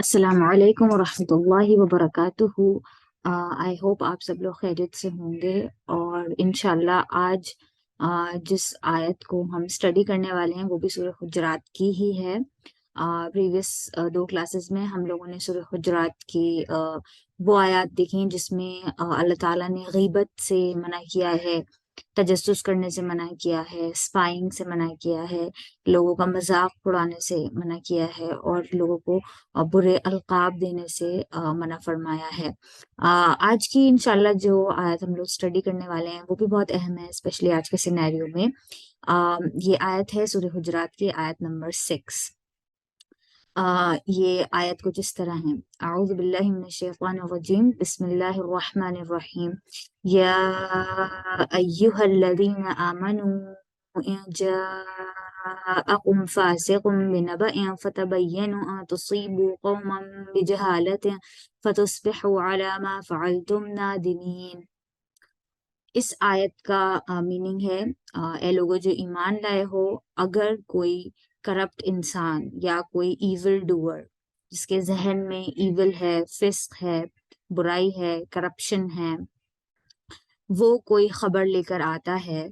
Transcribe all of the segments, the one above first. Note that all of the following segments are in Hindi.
अस्सलामुअलैकुम वरहमतुल्लाहि वबरकातुहू। आई होप आप सब लोग खैरियत से होंगे। और इंशाल्लाह आज जिस आयत को हम स्टडी करने वाले हैं वो भी सूरह हुजरात की ही है। प्रीवियस दो क्लासेस में हम लोगों ने सूरह हुजरात की वो आयत देखी जिसमें अल्लाह ताला ने गीबत से मना किया है, तजस्सुस करने से मना किया है, स्पाइंग से मना किया है, लोगों का मजाक उड़ाने से मना किया है और लोगों को बुरे अलकाब देने से मना फरमाया है। आज की इंशाल्लाह जो आयत हम लोग स्टडी करने वाले हैं वो भी बहुत अहम है, स्पेशली आज के सिनेरियो में। ये आयत है सूरह हुजरात की आयत नंबर 6। ये आयत कुछ इस तरह है। आऊज़ु बिल्लाहि मिनश शैतानिर रजीम, बिस्मिल्लाहिर रहमानिर रहीम। या अय्युहल्लज़ीना आमनू इन जाअकुम फासिकुम बिनबइन फतबय्यनु अन तुसीबू कौमन बिजहालतिन फतुस्बिहू अला मा फअलतुम नादिमीन। इस आयत का मीनिंग है, ए लोगों जो ईमान लाए हो, अगर कोई करप्ट इंसान या कोई इविल डूअर जिसके जहन में इविल है, फिस्क है, बुराई है, करप्शन है, वो कोई खबर लेकर आता है,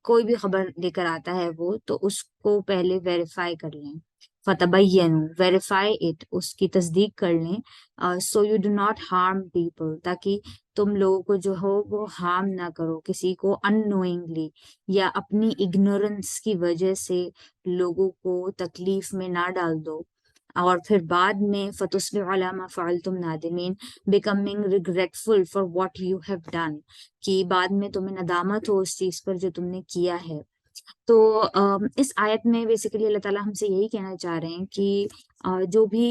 कोई भी खबर लेकर आता है वो, तो उसको पहले वेरीफाई कर लें। फतबय्यनु, वेरीफाई इट, उसकी तस्दीक कर लें। So you do not harm people, ताकि तुम लोगों को जो हो वो हार्म ना करो, किसी को अननोइंगली या अपनी इग्नोरेंस की वजह से लोगों को तकलीफ में ना डाल दो। और फिर बाद में फतुस्बिहु अला मा फ़अलतुम नादिमीन, becoming regretful for what you have done, कि बाद में तुम्हें नदामत हो उस चीज पर जो तुमने किया है। तो इस आयत में बेसिकली अल्लाह ताला हमसे यही कहना चाह रहे हैं कि जो भी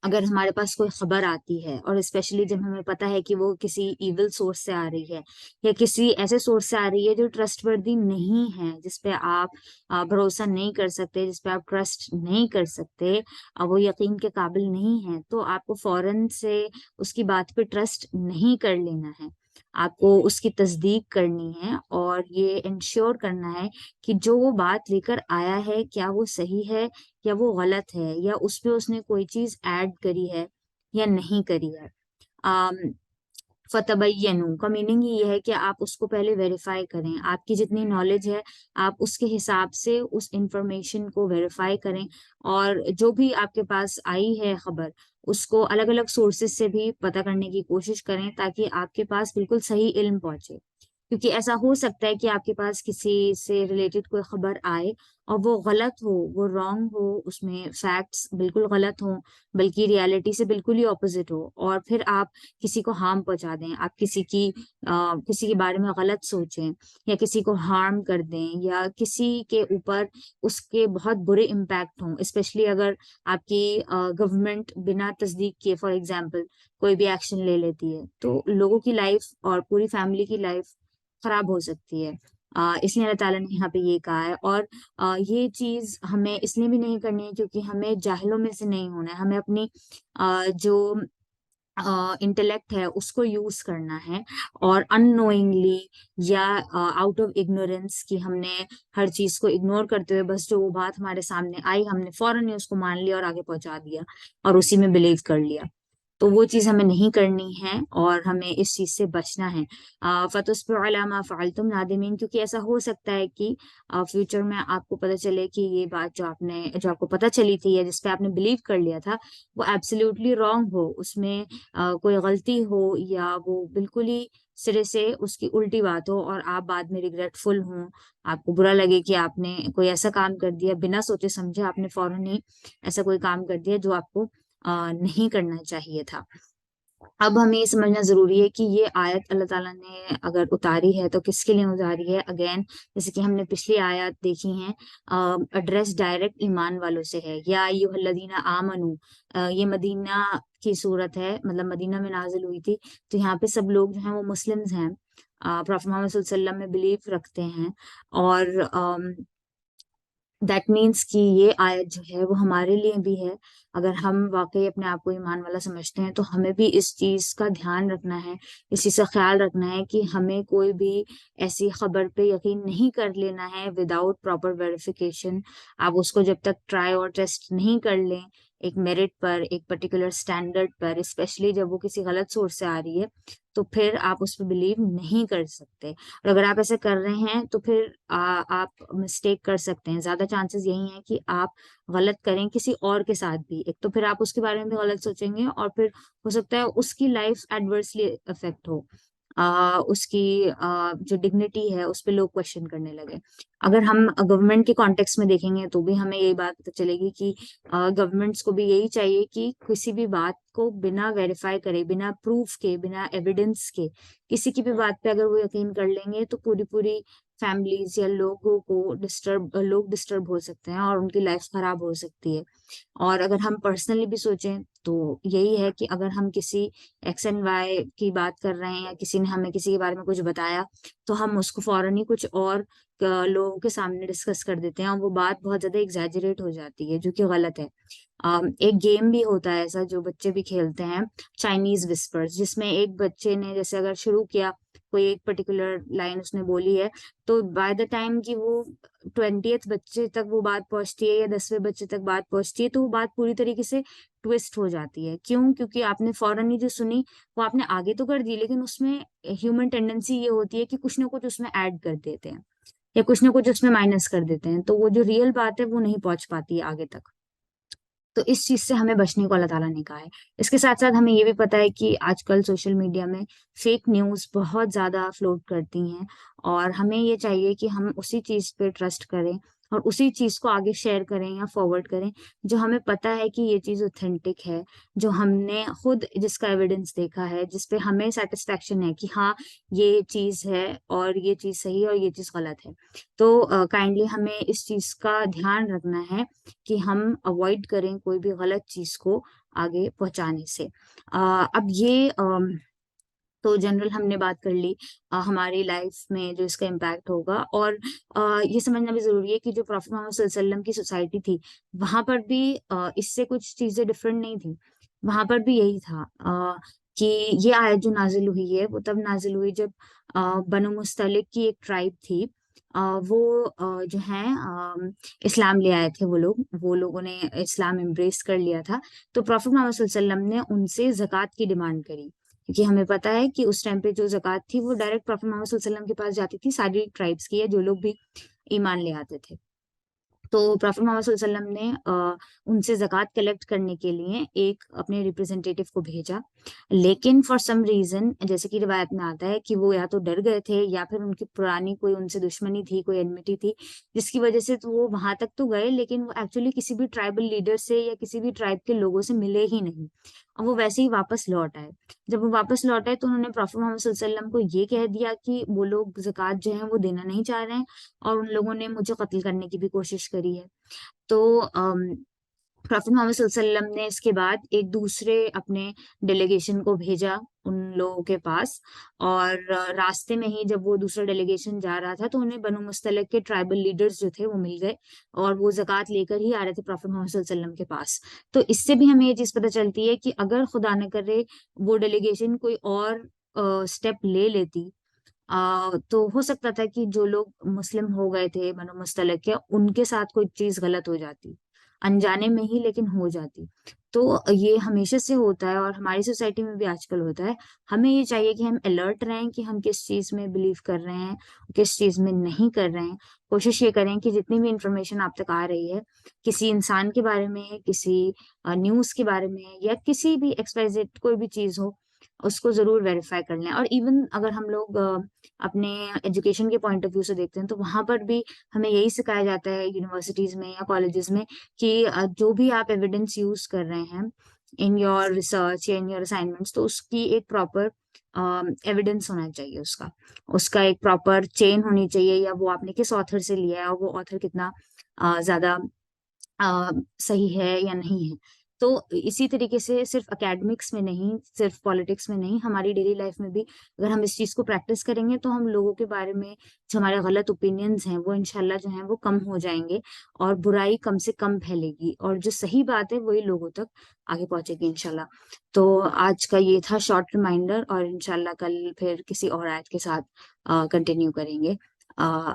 अगर हमारे पास कोई खबर आती है, और स्पेशली जब हमें पता है कि वो किसी इविल सोर्स से आ रही है या किसी ऐसे सोर्स से आ रही है जो ट्रस्टवर्दी नहीं है, जिस पे आप भरोसा नहीं कर सकते, जिस पे आप ट्रस्ट नहीं कर सकते, वो यकीन के काबिल नहीं है, तो आपको फौरन से उसकी बात पे ट्रस्ट नहीं कर लेना है। आपको उसकी तस्दीक करनी है और ये इंश्योर करना है कि जो वो बात लेकर आया है क्या वो सही है या वो गलत है, या उस पे उसने कोई चीज ऐड करी है या नहीं करी है। आम, फतबय्यनु का मीनिंग ही ये है कि आप उसको पहले वेरीफाई करें। आपकी जितनी नॉलेज है आप उसके हिसाब से उस इंफॉर्मेशन को वेरीफाई करें, और जो भी आपके पास आई है खबर उसको अलग अलग सोर्सेस से भी पता करने की कोशिश करें, ताकि आपके पास बिल्कुल सही इल्म पहुंचे। क्योंकि ऐसा हो सकता है कि आपके पास किसी से रिलेटेड कोई खबर आए और वो गलत हो, वो रॉन्ग हो, उसमें फैक्ट्स बिल्कुल गलत हो, बल्कि रियलिटी से बिल्कुल ही ऑपोजिट हो, और फिर आप किसी को हार्म पहुंचा दें, आप किसी के बारे में गलत सोचें या किसी को हार्म कर दें, या किसी के ऊपर उसके बहुत बुरे इम्पैक्ट हों, स्पेशली अगर आपकी गवर्नमेंट बिना तस्दीक किए फॉर एग्जाम्पल कोई भी एक्शन ले लेती है, तो लोगों की लाइफ और पूरी फैमिली की लाइफ खराब हो सकती है। इसलिए अल्लाह ताला ने यहाँ पे ये कहा है। और ये चीज हमें इसलिए भी नहीं करनी है क्योंकि हमें जाहिलों में से नहीं होना है, हमें अपनी जो इंटेलेक्ट है उसको यूज करना है, और अननोइंगली या आउट ऑफ इग्नोरेंस कि हमने हर चीज को इग्नोर करते हुए बस जो वो बात हमारे सामने आई हमने फौरन ही उसको मान लिया और आगे पहुंचा दिया और उसी में बिलीव कर लिया, तो वो चीज हमें नहीं करनी है और हमें इस चीज से बचना है। फतुस्बिहु अला मा फ़अलतुम नादिमीन, क्योंकि ऐसा हो सकता है कि फ्यूचर में आपको पता चले कि ये बात जो आपको पता चली थी या जिस पे आपने बिलीव कर लिया था वो एब्सोल्युटली रॉन्ग हो, उसमें कोई गलती हो, या वो बिल्कुल ही सिरे से उसकी उल्टी बात हो और आप बाद में रिग्रेटफुल हों, आपको बुरा लगे कि आपने कोई ऐसा काम कर दिया बिना सोचे समझे, आपने फौरन ही ऐसा कोई काम कर दिया जो आपको नहीं करना चाहिए था। अब हमें ये समझना जरूरी है कि ये आयत अल्लाह ताला ने अगर उतारी है तो किसके लिए उतारी है। अगेन जैसे कि हमने पिछली आयत देखी है, एड्रेस डायरेक्ट ईमान वालों से है, या अय्युहल्लज़ीना आमनू। ये मदीना की सूरत है, मतलब मदीना में नाजिल हुई थी, तो यहाँ पे सब लोग जो हैं वो मुस्लिम्स हैं, प्रॉफेट मोहम्मद सल्लल्लाहु अलैहि वसल्लम में बिलीव रखते हैं। और दैट मीन्स कि ये आयत जो है वो हमारे लिए भी है। अगर हम वाकई अपने आप को ईमान वाला समझते हैं तो हमें भी इस चीज का ध्यान रखना है, इस चीज का ख्याल रखना है कि हमें कोई भी ऐसी खबर पे यकीन नहीं कर लेना है विदाउट प्रॉपर वेरिफिकेशन। आप उसको जब तक ट्राई और टेस्ट नहीं कर लें एक मेरिट पर, एक पर्टिकुलर स्टैंडर्ड पर, स्पेशली जब वो किसी गलत सोर्स से आ रही है, तो फिर आप उस पर बिलीव नहीं कर सकते। और अगर आप ऐसा कर रहे हैं तो फिर आप मिस्टेक कर सकते हैं। ज्यादा चांसेस यही है कि आप गलत करें किसी और के साथ भी। एक तो फिर आप उसके बारे में भी गलत सोचेंगे, और फिर हो सकता है उसकी लाइफ एडवर्सली अफेक्ट हो, उसकी जो डिग्निटी है उस पे लोग क्वेश्चन करने लगे। अगर हम गवर्नमेंट के कॉन्टेक्स्ट में देखेंगे तो भी हमें यही बात पता चलेगी कि गवर्नमेंट्स को भी यही चाहिए कि किसी भी बात को बिना वेरीफाई करे, बिना प्रूफ के, बिना एविडेंस के किसी की भी बात पे अगर वो यकीन कर लेंगे तो पूरी पूरी फैमिलीज या लोग डिस्टर्ब हो सकते हैं और उनकी लाइफ खराब हो सकती है। और अगर हम पर्सनली भी सोचें तो यही है कि अगर हम किसी एक्स एंड वाई की बात कर रहे हैं या किसी ने हमें किसी के बारे में कुछ बताया, तो हम उसको फौरन ही कुछ और लोगों के सामने डिस्कस कर देते हैं और वो बात बहुत ज्यादा एग्जैजरेट हो जाती है, जो कि गलत है। एक गेम भी होता है ऐसा जो बच्चे भी खेलते हैं, चाइनीज विस्पर्स, जिसमें एक बच्चे ने जैसे अगर शुरू किया, कोई एक पर्टिकुलर लाइन उसने बोली है, तो बाय द टाइम कि वो 20th बच्चे तक वो बात पहुंचती है या 10वें बच्चे तक बात पहुंचती है, तो वो बात पूरी तरीके से ट्विस्ट हो जाती है। क्यों? क्योंकि आपने फौरन ही जो सुनी वो आपने आगे तो कर दी, लेकिन उसमें ह्यूमन टेंडेंसी ये होती है कि कुछ ना कुछ उसमें ऐड कर देते हैं या कुछ ना कुछ उसमें माइनस कर देते हैं, तो वो जो रियल बात है वो नहीं पहुंच पाती है आगे तक। तो इस चीज से हमें बचने को अल्लाह ताला ने कहा है। इसके साथ साथ हमें ये भी पता है कि आजकल सोशल मीडिया में फेक न्यूज बहुत ज्यादा फ्लोट करती हैं, और हमें ये चाहिए कि हम उसी चीज पे ट्रस्ट करें और उसी चीज को आगे शेयर करें या फॉरवर्ड करें जो हमें पता है कि ये चीज ऑथेंटिक है, जो हमने खुद जिसका एविडेंस देखा है, जिस पे हमें सेटिस्फेक्शन है कि हाँ ये चीज है और ये चीज सही है और ये चीज गलत है। तो काइंडली हमें इस चीज का ध्यान रखना है कि हम अवॉइड करें कोई भी गलत चीज को आगे पहुंचाने से। अब ये तो जनरल हमने बात कर ली हमारी लाइफ में जो इसका इम्पैक्ट होगा। और ये समझना भी जरूरी है कि जो प्रॉफेट मोहम्मद सल्लल्लाहु अलैहि वसल्लम की सोसाइटी थी, वहां पर भी इससे कुछ चीजें डिफरेंट नहीं थी। वहां पर भी यही था कि ये आयत जो नाजिल हुई है वो तब नाजिल हुई जब बनु मुस्तलिक की एक ट्राइब थी। वो जो है इस्लाम ले आए थे। वो लोगों ने इस्लाम एम्ब्रेस कर लिया था। तो प्रॉफेट मोहम्मद सल्लल्लाहु अलैहि वसल्लम ने उनसे जक़ात की डिमांड करी, क्योंकि हमें पता है कि उस टाइम पे जो जक़ात थी वो डायरेक्ट प्रॉफेट मोहम्मद सल्लल्लाहु अलैहि वसल्लम के पास जाती थी, सारी ट्राइब्स की, या जो लोग भी ईमान ले आते थे। तो प्रॉफेट मोहम्मद सल्लल्लाहु अलैहि वसल्लम ने उनसे जक़ात कलेक्ट करने के लिए एक अपने रिप्रेजेंटेटिव को भेजा। लेकिन फॉर सम रीजन, जैसे कि रिवायत में आता है कि वो या तो डर गए थे या फिर उनकी पुरानी कोई उनसे दुश्मनी थी, कोई एनमिटी थी, जिसकी वजह से तो वो वहां तक तो गए, लेकिन वो एक्चुअली किसी भी ट्राइबल लीडर से या किसी भी ट्राइब के लोगों से मिले ही नहीं, और वो वैसे ही वापस लौट आए। जब वो वापस लौट आए तो उन्होंने प्रॉफेट मोहम्मद सल्लल्लाहु अलैहि वसल्लम को ये कह दिया कि वो लोग जक़ात जो है वो देना नहीं चाह रहे हैं, और उन लोगों ने मुझे कत्ल करने की भी कोशिश करी है। तो प्रॉफेट मोहम्मद सल्लल्लाहु अलैहि वसल्लम ने इसके बाद एक दूसरे अपने डेलीगेशन को भेजा उन लोगों के पास। और रास्ते में ही जब वो दूसरा डेलीगेशन जा रहा था तो उन्हें बनु मुस्तलिक के ट्राइबल लीडर्स जो थे वो मिल गए, और वो जक़ात लेकर ही आ रहे थे प्रॉफेट मोहम्मद सल्लल्लाहु अलैहि वसल्लम के पास। तो इससे भी हमें ये चीज पता चलती है कि अगर खुदा न करे वो डेलीगेशन कोई और स्टेप ले लेती, तो हो सकता था कि जो लोग मुस्लिम हो गए थे बनु मुस्तलिक के, उनके साथ कोई चीज गलत हो जाती, अनजाने में ही लेकिन हो जाती। तो ये हमेशा से होता है और हमारी सोसाइटी में भी आजकल होता है। हमें ये चाहिए कि हम अलर्ट रहें कि हम किस चीज में बिलीव कर रहे हैं, किस चीज में नहीं कर रहे हैं। कोशिश ये करें कि जितनी भी इंफॉर्मेशन आप तक आ रही है, किसी इंसान के बारे में, किसी न्यूज के बारे में, या किसी भी एक्सवाइजेड कोई भी चीज हो, उसको जरूर वेरीफाई कर लें। और इवन अगर हम लोग अपने एजुकेशन के पॉइंट ऑफ व्यू से देखते हैं तो वहां पर भी हमें यही सिखाया जाता है यूनिवर्सिटीज में या कॉलेजेस में कि जो भी आप एविडेंस यूज कर रहे हैं इन योर रिसर्च या इन योर असाइनमेंट्स, तो उसकी एक प्रॉपर एविडेंस होना चाहिए, उसका उसका एक प्रॉपर चेन होनी चाहिए, या वो आपने किस ऑथर से लिया है और वो ऑथर कितना ज्यादा सही है या नहीं है। तो इसी तरीके से सिर्फ एकेडमिक्स में नहीं, सिर्फ पॉलिटिक्स में नहीं, हमारी डेली लाइफ में भी अगर हम इस चीज को प्रैक्टिस करेंगे तो हम लोगों के बारे में जो हमारे गलत ओपिनियंस हैं वो इंशाल्लाह जो हैं वो कम हो जाएंगे, और बुराई कम से कम फैलेगी, और जो सही बात है वही लोगों तक आगे पहुंचेगी इंशाल्लाह। तो आज का ये था शॉर्ट रिमाइंडर, और इंशाल्लाह कल फिर किसी और आयत के साथ कंटिन्यू करेंगे।